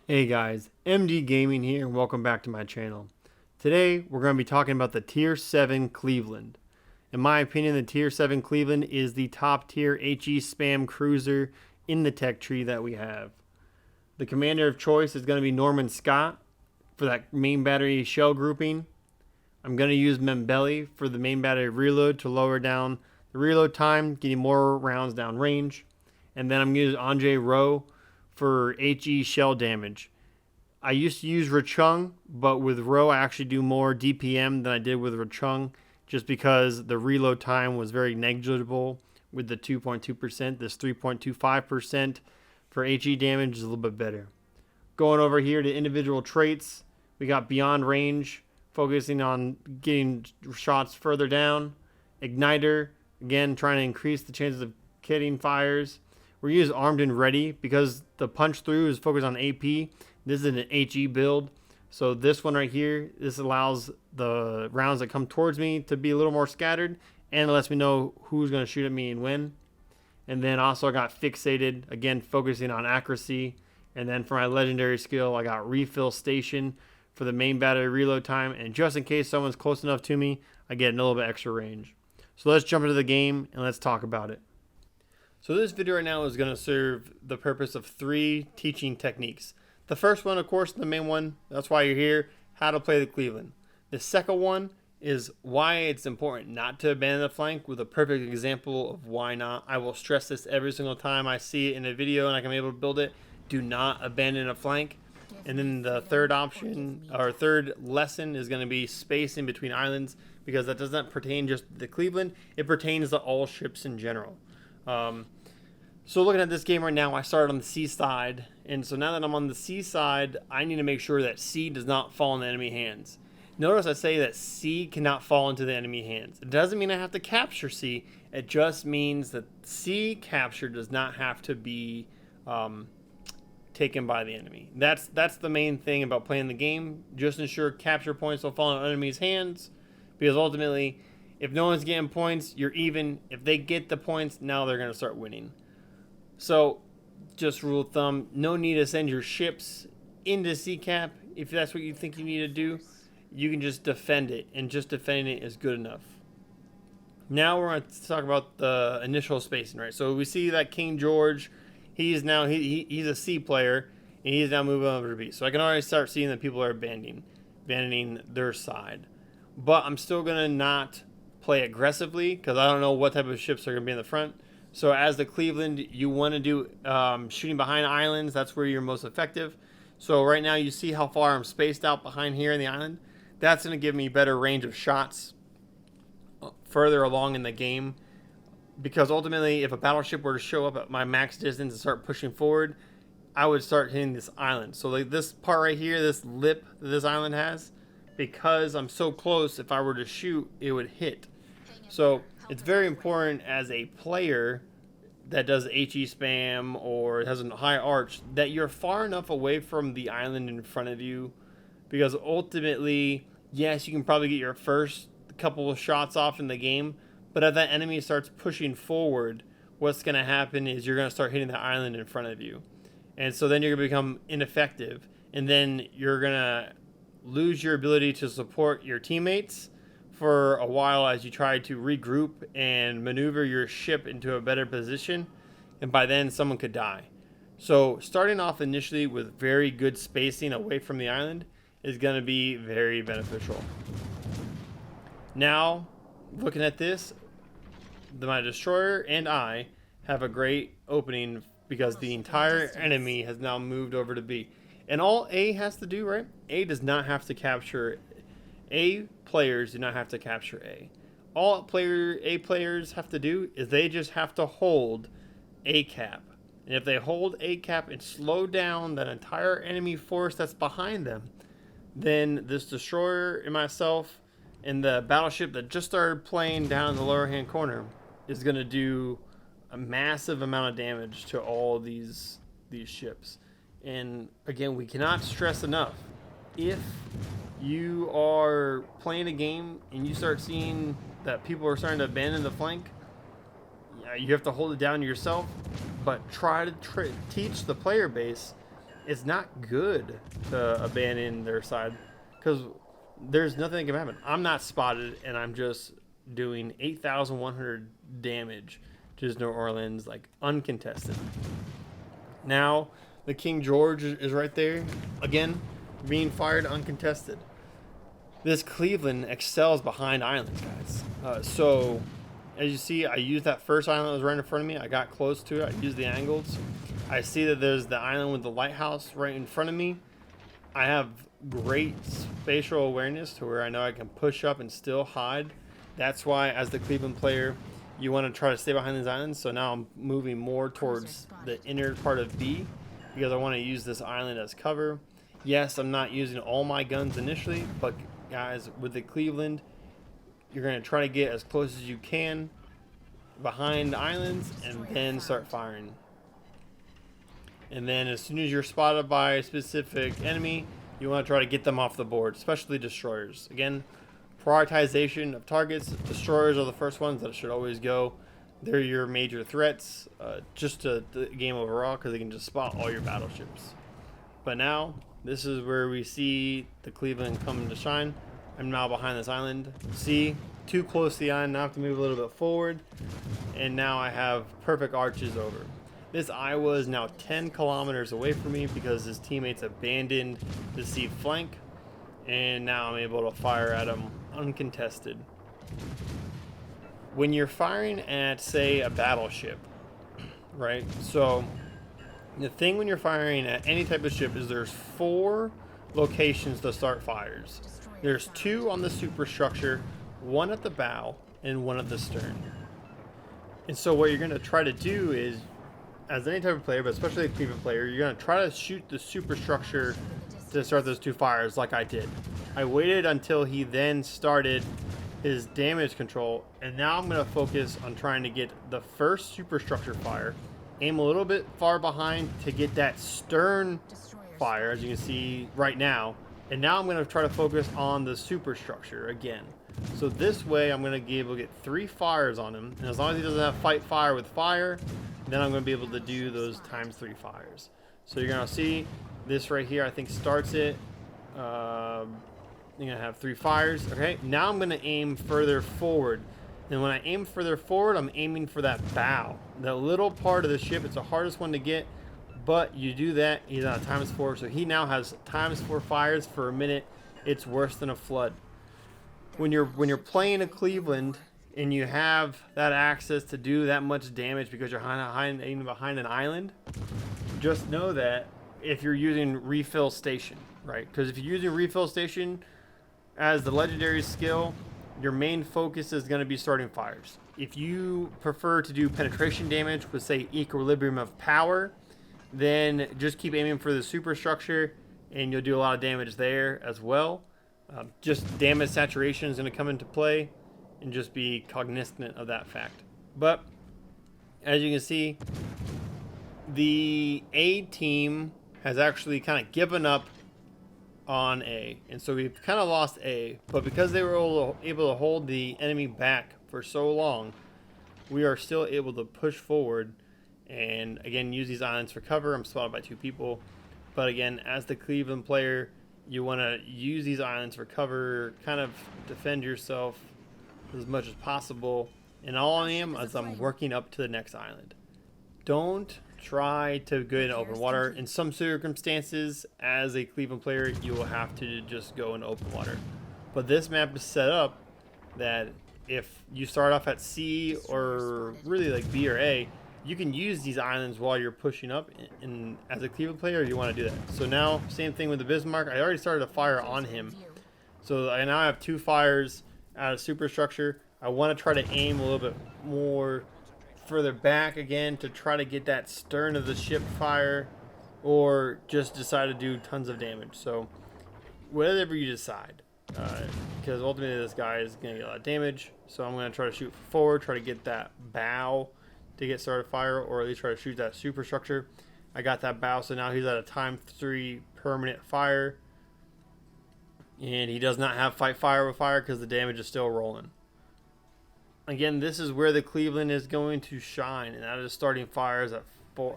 Hey guys, MD Gaming here and welcome back to my channel. Today we're going to be talking about the Tier 7 Cleveland. In my opinion, the Tier 7 Cleveland is the top tier HE spam cruiser in the tech tree that we have. The commander of choice is going to be Norman Scott for that main battery shell grouping. I'm going to use Membelli for the main battery reload to lower down the reload time, getting more rounds down range. And then I'm going to use Andre Rowe for HE shell damage. I used to use Rachung, but with Rowe I actually do more DPM than I did with Rachung, just because the reload time was very negligible with the 2.2%. This 3.25% for HE damage is a little bit better. Going over here to individual traits, we got Beyond Range, focusing on getting shots further down. Igniter, again trying to increase the chances of hitting fires. We use Armed and Ready because the punch through is focused on AP. This is an HE build. So this one right here, this allows the rounds that come towards me to be a little more scattered and it lets me know who's going to shoot at me and when. And then also I got Fixated, again focusing on accuracy. And then for my legendary skill, I got Refill Station for the main battery reload time. And just in case someone's close enough to me, I get a little bit extra range. So let's jump into the game and let's talk about it. So this video right now is going to serve the purpose of 3 teaching techniques. The first one, of course, the main one, that's why you're here, how to play the Cleveland. The second one is why it's important not to abandon the flank, with a perfect example of why not. I will stress this every single time I see it in a video and I can be able to build it. Do not abandon a flank. And then the third option, or third lesson, is going to be space in between islands, because that doesn't pertain just to the Cleveland, it pertains to all ships in general. So looking at this game right now, I started on the C side, and so now that I'm on the C side, I need to make sure that C does not fall in the enemy hands. Notice I say that C cannot fall into the enemy hands. It doesn't mean I have to capture C, it just means that C capture does not have to be taken by the enemy. That's the main thing about playing the game. Just ensure capture points don't fall in enemy's hands, because ultimately, if no one's getting points, you're even. If they get the points, now they're going to start winning. So, just rule of thumb, no need to send your ships into C-cap. If that's what you think you need to do, you can just defend it, and just defending it is good enough. Now we're going to talk about the initial spacing, right? So we see that King George, he's now he's a C player, and he's now moving over to B. So I can already start seeing that people are abandoning their side. But I'm still going to not play aggressively, because I don't know what type of ships are going to be in the front. So as the Cleveland, you want to do shooting behind islands. That's where you're most effective. So right now you see how far I'm spaced out behind here in the island. That's going to give me better range of shots further along in the game. Because ultimately, if a battleship were to show up at my max distance and start pushing forward, I would start hitting this island. So like this part right here, this lip that this island has, because I'm so close, if I were to shoot, it would hit. So it's very important as a player that does HE spam or has a high arch that you're far enough away from the island in front of you, because ultimately, yes, you can probably get your first couple of shots off in the game, but if that enemy starts pushing forward, what's going to happen is you're going to start hitting the island in front of you. And so then you're going to become ineffective, and then you're going to lose your ability to support your teammates for a while as you try to regroup and maneuver your ship into a better position, and by then someone could die. So starting off initially with very good spacing away from the island is going to be very beneficial. Now, looking at this, my destroyer and I have a great opening because the entire enemy has now moved over to B. And all A has to do, right? A does not have to capture A. Players do not have to capture A. All A players have to do is they just have to hold A cap. And if they hold A cap and slow down that entire enemy force that's behind them, then this destroyer and myself and the battleship that just started playing down in the lower hand corner is going to do a massive amount of damage to all these ships. And again, we cannot stress enough, if you are playing a game and you start seeing that people are starting to abandon the flank, you have to hold it down yourself, but try to teach the player base it's not good to abandon their side because there's nothing that can happen. I'm not spotted, and I'm just doing 8,100 damage to New Orleans, like uncontested. Now the King George is right there again, being fired uncontested. This Cleveland excels behind islands, guys. So as you see, I used that first island that was right in front of me. I got close to it. I used the angles. I see that there's the island with the lighthouse right in front of me. I have great spatial awareness to where I know I can push up and still hide. That's why, as the Cleveland player, you want to try to stay behind these islands. So now I'm moving more towards the inner part of B because I want to use this island as cover. Yes, I'm not using all my guns initially, but guys, with the Cleveland, you're going to try to get as close as you can behind islands and then start firing. And then as soon as you're spotted by a specific enemy, you want to try to get them off the board, especially destroyers. Again, prioritization of targets. Destroyers are the first ones that should always go. They're your major threats, just to the game overall, because they can just spot all your battleships. But now, this is where we see the Cleveland come to shine. I'm now behind this island. See, too close to the island. Now I have to move a little bit forward. And now I have perfect arches over. This Iowa is now 10 kilometers away from me because his teammates abandoned the C flank. And now I'm able to fire at him uncontested. When you're firing at, say, a battleship, right? So the thing when you're firing at any type of ship is there's 4 locations to start fires. There's 2 on the superstructure, 1 at the bow, and 1 at the stern. And so what you're going to try to do is, as any type of player, but especially a Cleveland player, you're going to try to shoot the superstructure to start those 2 fires like I did. I waited until he then started his damage control, and now I'm going to focus on trying to get the first superstructure fire, aim a little bit far behind to get that stern fire, as you can see right now. And now I'm going to try to focus on the superstructure again. So this way I'm going to be able to get 3 fires on him. And as long as he doesn't have fight fire with fire, then I'm going to be able to do those times 3 fires. So you're going to see this right here, I think starts it. You're going to have 3 fires. Okay, now I'm going to aim further forward. And when I aim further forward, I'm aiming for that bow. That little part of the ship, it's the hardest one to get. But you do that, he's on a ×4, so he now has ×4 fires for a minute. It's worse than a flood. When you're playing a Cleveland and you have that access to do that much damage because you're behind an island, just know that if you're using refill station, right? Because if you're using refill station as the legendary skill, your main focus is going to be starting fires. If you prefer to do penetration damage with, say, equilibrium of power, then just keep aiming for the superstructure and you'll do a lot of damage there as well. Just damage saturation is going to come into play, and just be cognizant of that fact. But as you can see, the A team has actually kind of given up on A, and so we've kind of lost A. But because they were able to hold the enemy back for so long, we are still able to push forward and again use these islands for cover. I'm spotted by 2 people, but again, as the Cleveland player, you want to use these islands for cover, kind of defend yourself as much as possible. And all I am is I'm working up to the next island. Don't try to go in open water. In some circumstances, as a Cleveland player, you will have to just go in open water. But this map is set up that if you start off at C or really like B or A, you can use these islands while you're pushing up, and as a Cleveland player, you want to do that. So now, same thing with the Bismarck. I already started a fire on him. So I now have 2 fires out of superstructure. I want to try to aim a little bit more further back again to try to get that stern of the ship fire, or just decide to do tons of damage. So whatever you decide, because ultimately this guy is going to get a lot of damage. So I'm going to try to shoot forward, try to get that bow to get started fire, or at least try to shoot that superstructure. I got that bow, so now he's at a ×3 permanent fire, and he does not have fight fire with fire because the damage is still rolling. Again, this is where the Cleveland is going to shine, and that is starting fires at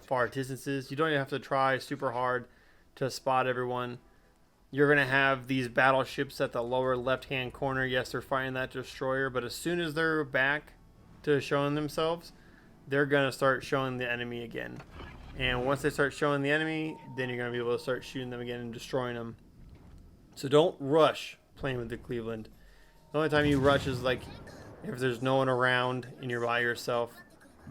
far distances. You don't even have to try super hard to spot everyone. You're going to have these battleships at the lower left-hand corner. Yes, they're fighting that destroyer, but as soon as they're back to showing themselves, they're going to start showing the enemy again. And once they start showing the enemy, then you're going to be able to start shooting them again and destroying them. So don't rush playing with the Cleveland. The only time you rush is like if there's no one around and you're by yourself.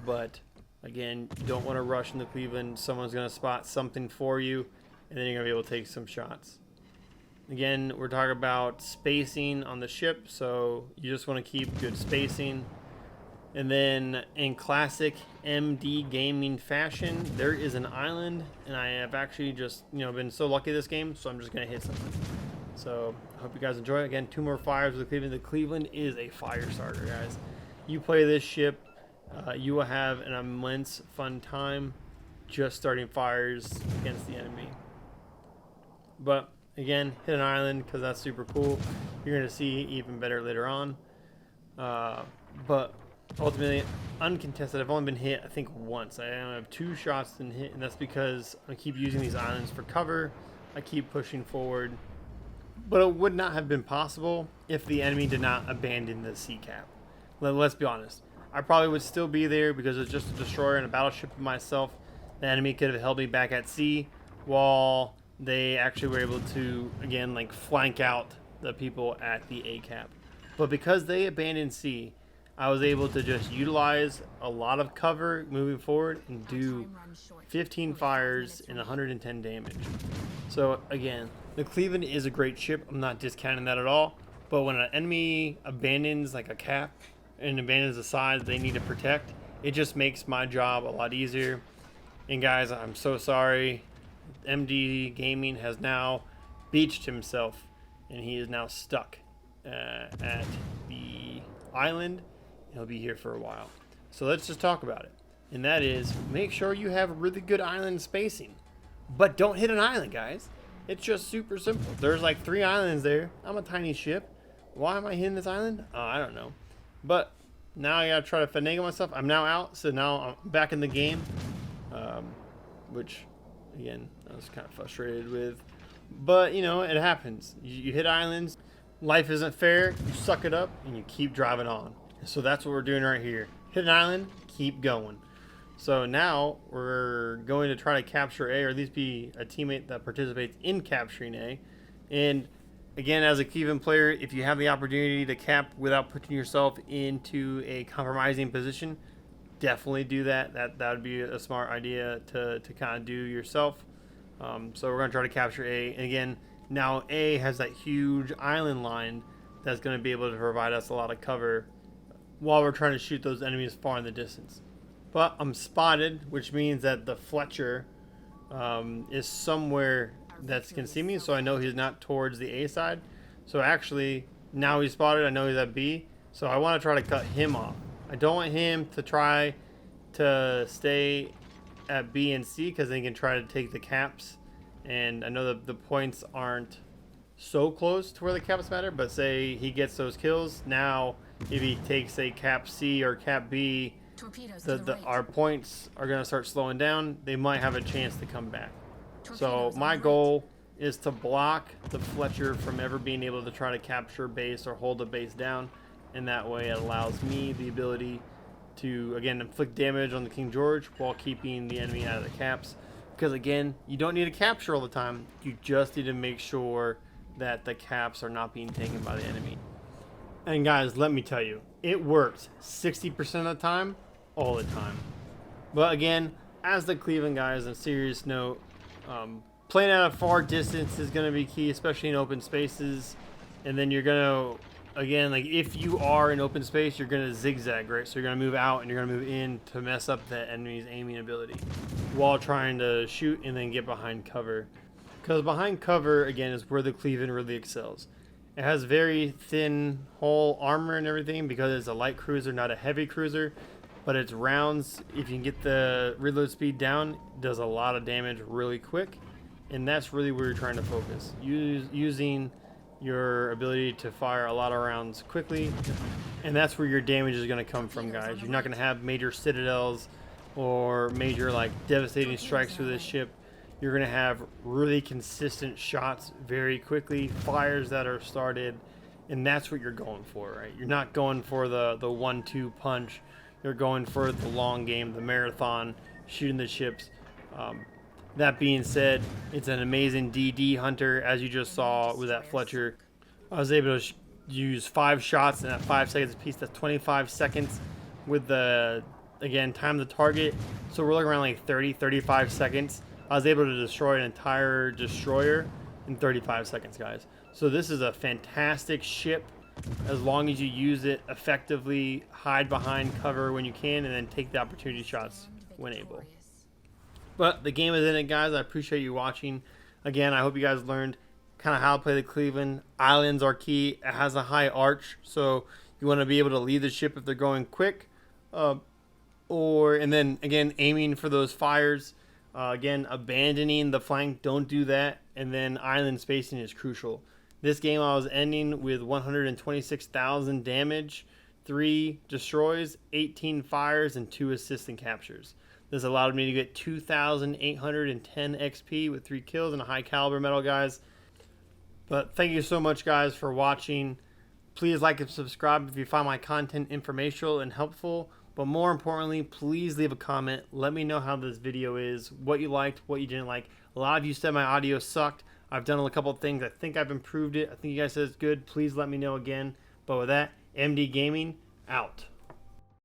But again, you don't want to rush in the Cleveland. Someone's going to spot something for you, and then you're going to be able to take some shots. Again, we're talking about spacing on the ship, so you just want to keep good spacing. And then in classic MD gaming fashion, there is an island, and I have actually just, been so lucky this game, so I'm just going to hit something. So I hope you guys enjoy it. Again, 2 more fires with the Cleveland. The Cleveland is a fire starter, guys. You play this ship, you will have an immense fun time just starting fires against the enemy. But again, hit an island because that's super cool. You're going to see even better later on. But ultimately, uncontested, I've only been hit, I think, once. I only have 2 shots and hit, and that's because I keep using these islands for cover. I keep pushing forward. But it would not have been possible if the enemy did not abandon the sea cap. Let's be honest. I probably would still be there because it's just a destroyer and a battleship myself. The enemy could have held me back at sea while they actually were able to, again, like flank out the people at the A cap. But because they abandoned sea, I was able to just utilize a lot of cover moving forward and do 15 fires and 110 damage. So again, the Cleveland is a great ship. I'm not discounting that at all. But when an enemy abandons like a cap and abandons a side they need to protect, it just makes my job a lot easier. And guys, I'm so sorry. MD Gaming has now beached himself, and he is now stuck at the island. He'll be here for a while. So let's just talk about it. And that is, make sure you have really good island spacing. But don't hit an island, guys. It's just super simple. There's like 3 islands there. I'm a tiny ship. Why am I hitting this island? I don't know. But now I gotta try to finagle myself. I'm now out, so now I'm back in the game. Which, again, I was kind of frustrated with. But, it happens. You hit islands. Life isn't fair. You suck it up, and you keep driving on. So that's what we're doing right here. Hit an island, keep going. So now we're going to try to capture A, or at least be a teammate that participates in capturing A. And again, as a Cleveland player, if you have the opportunity to cap without putting yourself into a compromising position, definitely do that. That would be a smart idea to kind of do yourself. So we're going to try to capture A. And again, now A has that huge island line that's going to be able to provide us a lot of cover while we're trying to shoot those enemies far in the distance. But I'm spotted, which means that the Fletcher is somewhere that can see me, so I know he's not towards the A side. So actually, now he's spotted, I know he's at B, so I want to try to cut him off. I don't want him to try to stay at B and C because they can try to take the caps, and I know that the points aren't so close to where the caps matter, but say he gets those kills, now if he takes a cap C or cap B, our points are going to start slowing down. They might have a chance to come back. So my goal is to block the Fletcher from ever being able to try to capture base or hold the base down, and that way it allows me the ability to, again, inflict damage on the King George while keeping the enemy out of the caps. Because again, you don't need to capture all the time. You just need to make sure that the caps are not being taken by the enemy. And guys, let me tell you, it works 60% of the time, all the time. But again, as the Cleveland guys, on a serious note, playing at a far distance is going to be key, especially in open spaces. And then you're going to, again, like if you are in open space, you're going to zigzag, right? So you're going to move out and you're going to move in to mess up the enemy's aiming ability while trying to shoot and then get behind cover. Because behind cover, again, is where the Cleveland really excels. It has very thin hull armor and everything because it's a light cruiser, not a heavy cruiser. But its rounds, if you can get the reload speed down, does a lot of damage really quick. And that's really where you're trying to focus. Using your ability to fire a lot of rounds quickly. And that's where your damage is going to come from, guys. You're not going to have major citadels or major like devastating strikes through this ship. You're going to have really consistent shots very quickly, fires that are started, and that's what you're going for, right? You're not going for the 1-2 punch. You're going for the long game, the marathon, shooting the chips. That being said, it's an amazing DD hunter, as you just saw with that Fletcher. I was able to use 5 shots in that 5 seconds piece. That's 25 seconds with the, again, time to target. So we're looking around like 35 seconds. I was able to destroy an entire destroyer in 35 seconds, guys. So this is a fantastic ship as long as you use it effectively, hide behind cover when you can, and then take the opportunity shots when able. But the game is in it, guys. I appreciate you watching. Again, I hope you guys learned kind of how to play the Cleveland. Islands are key. It has a high arch, so you want to be able to lead the ship if they're going quick. And then, again, aiming for those fires. Again, abandoning the flank. Don't do that. And then island spacing is crucial. This game I was ending with 126,000 damage, 3 destroys, 18 fires, and 2 assists and captures. This allowed me to get 2,810 XP with 3 kills and a high caliber medal, guys. But thank you so much, guys, for watching. Please like and subscribe if you find my content informational and helpful. But more importantly, please leave a comment. Let me know how this video is, what you liked, what you didn't like. A lot of you said my audio sucked. I've done a couple of things. I think I've improved it. I think you guys said it's good. Please let me know again. But with that, MD Gaming, out.